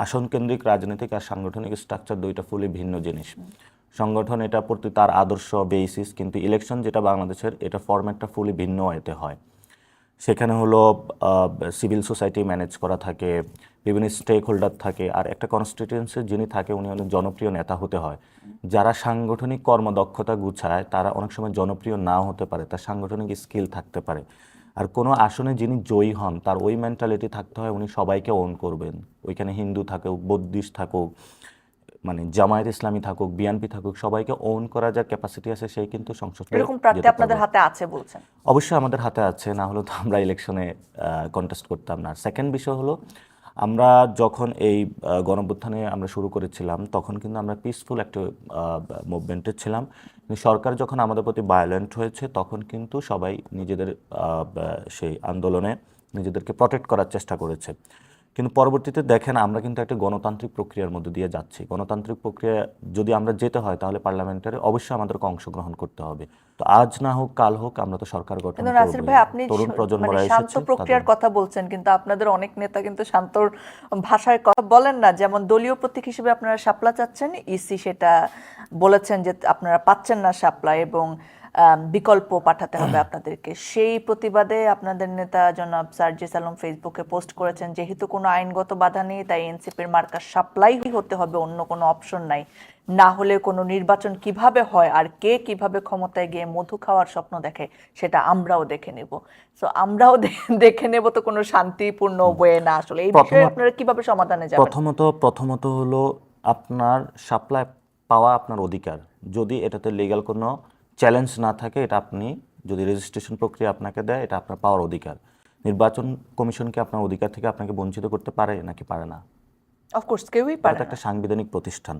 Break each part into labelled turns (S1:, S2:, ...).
S1: আসন কেন্দ্রিক রাজনৈতিক আর সাংগঠনিক স্ট্রাকচার দুইটা ফুলি ভিন্ন জিনিস। সংগঠন এটা প্রতি তার আদর্শ বেসিস, কিন্তু ইলেকশন যেটা বাংলাদেশের এটা ফরম্যাটটা ফুলি ভিন্ন এতে হয়। সেখানে হলো সিভিল সোসাইটি ম্যানেজ করা থাকে, বিভিন্ন স্টেক হোল্ডার থাকে, আর একটা কনস্টিটিউয়েন্সির যিনি থাকে উনি হলেন জনপ্রিয় নেতা হতে হয়। যারা সাংগঠনিক কর্মদক্ষতা গুছায় তারা অনেক সময় জনপ্রিয় নাও হতে পারে, তার সাংগঠনিক স্কিল থাকতে পারে। আর কোনো আসনে যিনি জয়ী হন তার ওই মেন্টালিটি থাকতে হয় উনি সবাইকে ওন করবেন। ওইখানে হিন্দু থাকুক, বৌদ্ধিস্ট থাকুক, মানে জামায়াত ইসলামী থাকুক, বিএনপি থাকুক, সবাইকে ওন করার যা ক্যাপাসিটি আছে সেই কিন্তু সংসদে
S2: এরকম প্রার্থী
S1: যেতে
S2: আপনাদের
S1: পারবে।
S2: হাতে আছে বলছেন?
S1: অবশ্যই আমাদের হাতে আছে, না হলে তো আমরা ইলেকশনে কন্টেস্ট করতাম না। সেকেন্ড বিষয় হলো আমরা যখন এই গণঅভ্যুত্থানে আমরা শুরু করেছিলাম তখন কিন্তু আমরা পিসফুল একটা মুভমেন্টে ছিলাম। কিন্তু সরকার যখন আমাদের প্রতি ভায়োলেন্ট হয়েছে তখন কিন্তু সবাই নিজেদের সেই আন্দোলনে নিজেদেরকে প্রটেক্ট করার চেষ্টা করেছে। কিন্তু পরবর্তীতে দেখেন আমরা কিন্তু একটা গণতান্ত্রিক প্রক্রিয়ার মধ্যে দিয়ে যাচ্ছি। গণতান্ত্রিক প্রক্রিয়া যদি আমরা যেতে হয় তাহলে পার্লামেন্টারে অবশ্যই আমাদেরকে অংশগ্রহণ করতে হবে। তো আজ না হোক কাল হোক আমরা তো সরকার গঠন
S2: কিন্তু নাসির
S1: করবই।
S2: ভাই, আপনি
S1: তরুণ
S2: মানে
S1: প্রজন্মরা
S2: শান্ত
S1: এসেছে
S2: প্রক্রিয়ার কথা বলছেন, কিন্তু আপনাদের অনেক নেতা কিন্তু শান্তর ভাষায় কথা বলেন না। যেমন দলীয় প্রতীক হিসেবে আপনারা শাপলা চাচ্ছেন, ইসি সেটা বলেছেন যে আপনারা পাচ্ছেন না শাপলা এবং বিকল্প পাঠাতে হবে আপনাদেরকে। সেই প্রতিবাদে আপনাদের নেতা জনাব সার্জিস আলম ফেসবুকে পোস্ট করেছেন, যেহেতু কোনো আইনগত বাধা নেই তাই এনসিপির মার্কা শাপলাই হতে হবে, অন্য কোনো অপশন নাই। না হলে কোনো নির্বাচন কিভাবে হয় আর কে কিভাবে ক্ষমতায় গিয়ে মধু খাওয়ার স্বপ্ন দেখে সেটা আমরাও দেখে নেব। সো আমরাও দেখে নেব, তো কোনো শান্তিপূর্ণ ওয়ে না। আসলে এই বিষয়ে আপনারা কিভাবে সমাধানে যাবেন?
S1: প্রথমত হলো আপনার সাপ্লাই পাওয়া আপনার অধিকার। যদি এটাতে লিগ্যাল কোনো চ্যালেঞ্জ না থাকে, এটা আপনি যদি রেজিস্ট্রেশন প্রক্রিয়া আপনাকে দেয় এটা আপনার পাওয়ার অধিকার। নির্বাচন কমিশনকে আপনার অধিকার থেকে আপনাকে বঞ্চিত করতে পারে নাকি পারে না?
S2: অফকোর্স কেউই
S1: এটা
S2: পারে
S1: তো
S2: না।
S1: একটা সাংবিধানিক প্রতিষ্ঠান।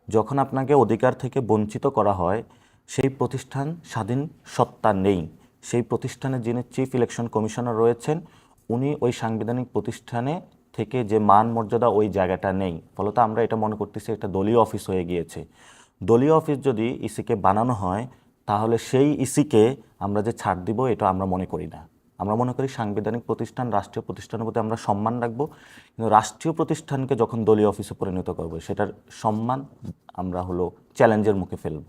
S1: যখন আপনাকে অধিকার থেকে বঞ্চিত করা হয় সেই প্রতিষ্ঠান স্বাধীন সত্তা নেই। সেই প্রতিষ্ঠানে যিনি চিফ ইলেকশন কমিশনার রয়েছেন উনি ওই সাংবিধানিক প্রতিষ্ঠানে থেকে যে মান মর্যাদা ওই জায়গাটা নেই। ফলত আমরা এটা মনে করতেছি একটা দলীয় অফিস হয়ে গিয়েছে। দলীয় অফিস যদি ইসিকে বানানো হয় তাহলে সেই ইসিকে আমরা যে ছাড় দিব এটা আমরা মনে করি না। আমরা মনে করি সাংবিধানিক প্রতিষ্ঠান, রাষ্ট্রীয় প্রতিষ্ঠানের প্রতি আমরা সম্মান রাখবো, কিন্তু রাষ্ট্রীয় প্রতিষ্ঠানকে যখন দলীয় অফিসে পরিণত করবো সেটার সম্মান আমরা হলো চ্যালেঞ্জের মুখে ফেলবো।